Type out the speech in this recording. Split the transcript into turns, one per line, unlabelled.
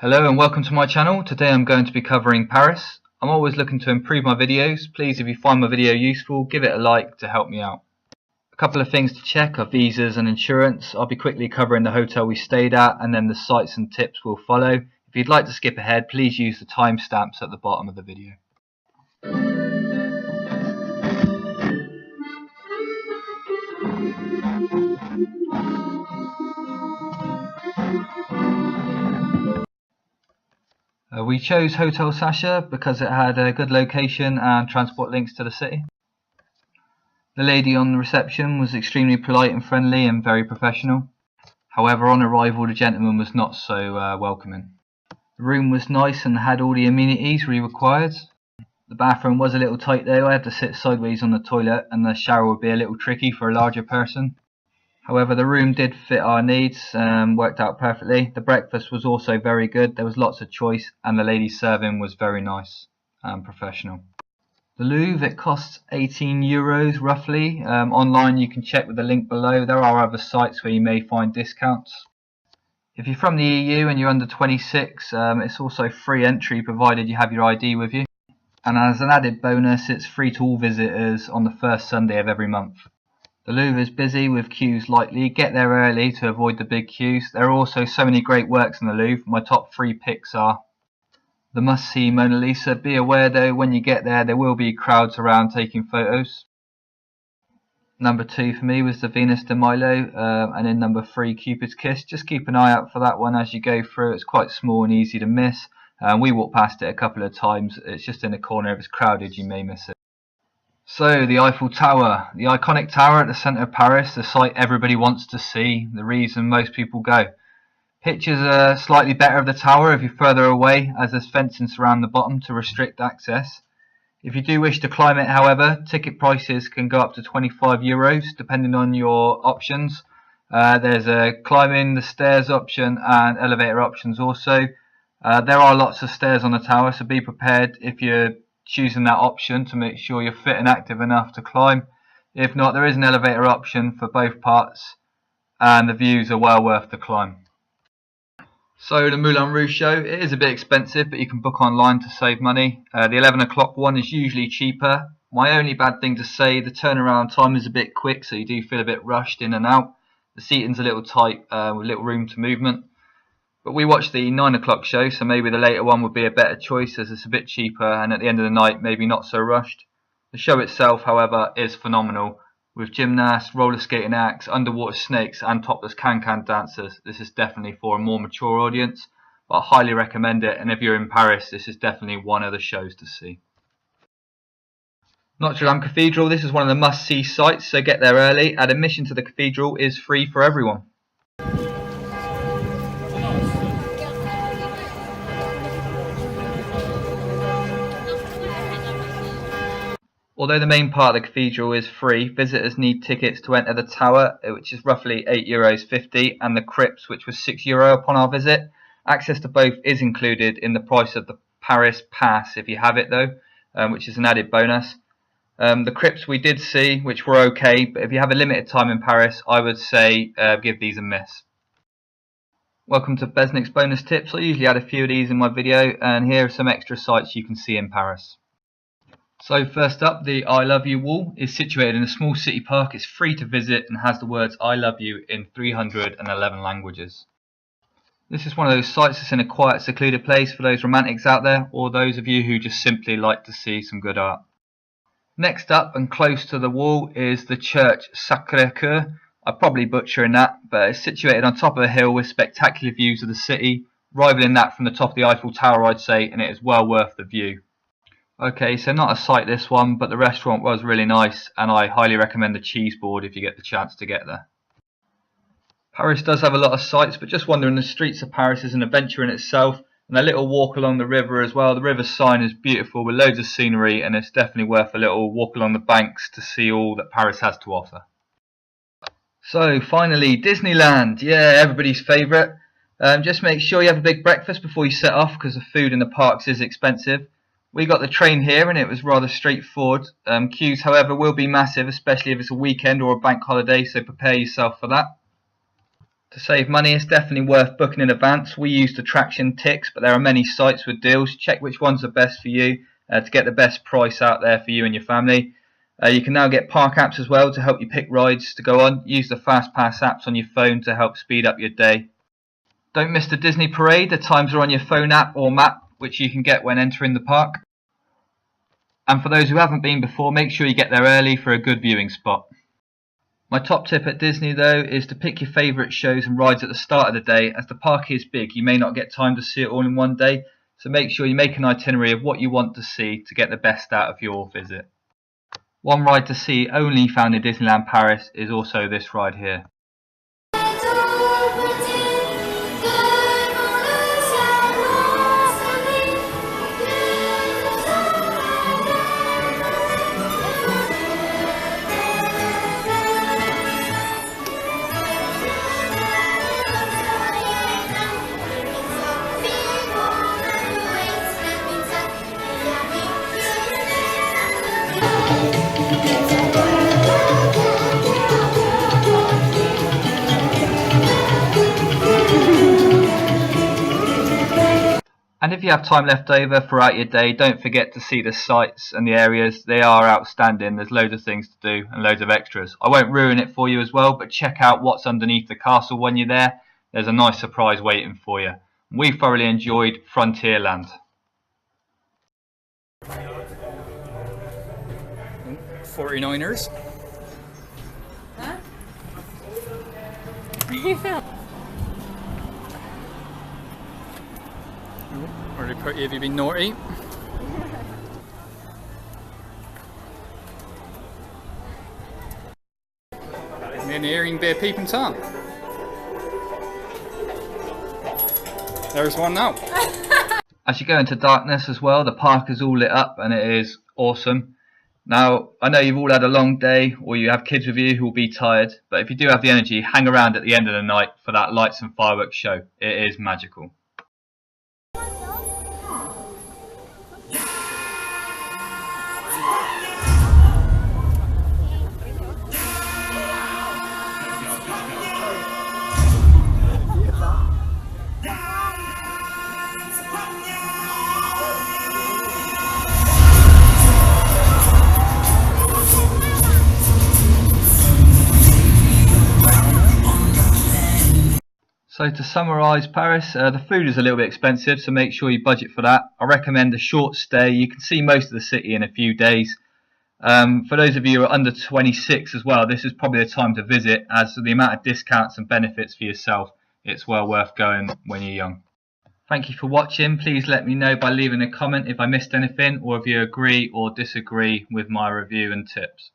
Hello and welcome to my channel. Today I'm going to be covering Paris. I'm always looking to improve my videos. Please, if you find my video useful, give it a like to help me out. A couple of things to check are visas and insurance. I'll be quickly covering the hotel we stayed at and then the sights and tips will follow. If you'd like to skip ahead, please use the timestamps at the bottom of the video. We chose Hotel Sacha because it had a good location and transport links to the city. The lady on the reception was extremely polite and friendly and very professional. However, on arrival the gentleman was not so welcoming. The room was nice and had all the amenities we required. The bathroom was a little tight though. I had to sit sideways on the toilet and the shower would be a little tricky for a larger person. However, the room did fit our needs and worked out perfectly. The breakfast was also very good. There was lots of choice and the lady serving was very nice and professional. The Louvre, it costs €18 roughly. Online you can check with the link below. There are other sites where you may find discounts. If you're from the EU and you're under 26, it's also free entry provided you have your ID with you. And as an added bonus, it's free to all visitors on the first Sunday of every month. The Louvre is busy with queues likely. Get there early to avoid the big queues. There are also so many great works in the Louvre. My top 3 picks are the must-see Mona Lisa. Be aware though, when you get there will be crowds around taking photos. Number 2 for me was the Venus de Milo, and in number 3 Cupid's Kiss. Just keep an eye out for that one as you go through. It's quite small and easy to miss. We walked past it a couple of times. It's just in the corner. If it's crowded you may miss it. So, the Eiffel Tower, the iconic tower at the centre of Paris, the site everybody wants to see, the reason most people go. Pictures are slightly better of the tower if you're further away, as there's fencing surround the bottom to restrict access. If you do wish to climb it, however, ticket prices can go up to €25 depending on your options. There's a climbing the stairs option and elevator options also. There are lots of stairs on the tower, so be prepared if you're choosing that option to make sure you're fit and active enough to climb. If not, there is an elevator option for both parts and the views are well worth the climb. So the Moulin Rouge show, it is a bit expensive but you can book online to save money. The 11 o'clock one is usually cheaper. My only bad thing to say, the turnaround time is a bit quick, so you do feel a bit rushed in and out. The seating's a little tight with little room to movement. But we watched the 9 o'clock show, so maybe the later one would be a better choice as it's a bit cheaper and at the end of the night maybe not so rushed. The show itself, however, is phenomenal. With gymnasts, roller skating acts, underwater snakes and topless can-can dancers. This is definitely for a more mature audience, but I highly recommend it, and if you're in Paris this is definitely one of the shows to see. Notre Cathedral, this is one of the must-see sites, so get there early, and admission to the cathedral is free for everyone. Although the main part of the cathedral is free, visitors need tickets to enter the tower, which is roughly €8.50, and the crypts, which was €6 upon our visit. Access to both is included in the price of the Paris pass if you have it though, which is an added bonus. The crypts we did see, which were okay, but if you have a limited time in Paris, I would say give these a miss. Welcome to Bezniks bonus tips. I usually add a few of these in my video, and here are some extra sites you can see in Paris. So first up, the I Love You wall is situated in a small city park. It's free to visit and has the words I love you in 311 languages. This is one of those sites that's in a quiet, secluded place for those romantics out there, or those of you who just simply like to see some good art. Next up and close to the wall is the church Sacré-Cœur. I'm probably butchering that, but it's situated on top of a hill with spectacular views of the city, rivaling that from the top of the Eiffel Tower I'd say, and it is well worth the view. Okay, so not a site this one, but the restaurant was really nice and I highly recommend the cheese board if you get the chance to get there. Paris does have a lot of sights, but just wandering the streets of Paris is an adventure in itself, and a little walk along the river as well. The river sign is beautiful with loads of scenery and it's definitely worth a little walk along the banks to see all that Paris has to offer. So finally, Disneyland, yeah, everybody's favourite. Just make sure you have a big breakfast before you set off because the food in the parks is expensive. We got the train here and it was rather straightforward. Queues, however, will be massive, especially if it's a weekend or a bank holiday, so prepare yourself for that. To save money, it's definitely worth booking in advance. We used Attraction Ticks, but there are many sites with deals. Check which ones are best for you to get the best price out there for you and your family. You can now get park apps as well to help you pick rides to go on. Use the FastPass apps on your phone to help speed up your day. Don't miss the Disney Parade. The times are on your phone app or map, which you can get when entering the park. And for those who haven't been before, make sure you get there early for a good viewing spot. My top tip at Disney though is to pick your favourite shows and rides at the start of the day. As the park is big, you may not get time to see it all in one day, so make sure you make an itinerary of what you want to see to get the best out of your visit. One ride to see only found in Disneyland Paris is also this ride here. And if you have time left over throughout your day, don't forget to see the sights and the areas. They are outstanding. There's loads of things to do and loads of extras. I won't ruin it for you as well, but check out what's underneath the castle when you're there. There's a nice surprise waiting for you. We thoroughly enjoyed Frontierland.
49ers.
Huh?
Really pretty. Have you been naughty? An earring bear peeping Tom. There's one now.
As you go into darkness as well, the park is all lit up and it is awesome. Now, I know you've all had a long day or you have kids with you who will be tired, but if you do have the energy, hang around at the end of the night for that lights and fireworks show. It is magical. So to summarise Paris, the food is a little bit expensive, so make sure you budget for that. I recommend a short stay. You can see most of the city in a few days. For those of you who are under 26 as well, this is probably the time to visit, as the amount of discounts and benefits for yourself, it's well worth going when you're young. Thank you for watching. Please let me know by leaving a comment if I missed anything or if you agree or disagree with my review and tips.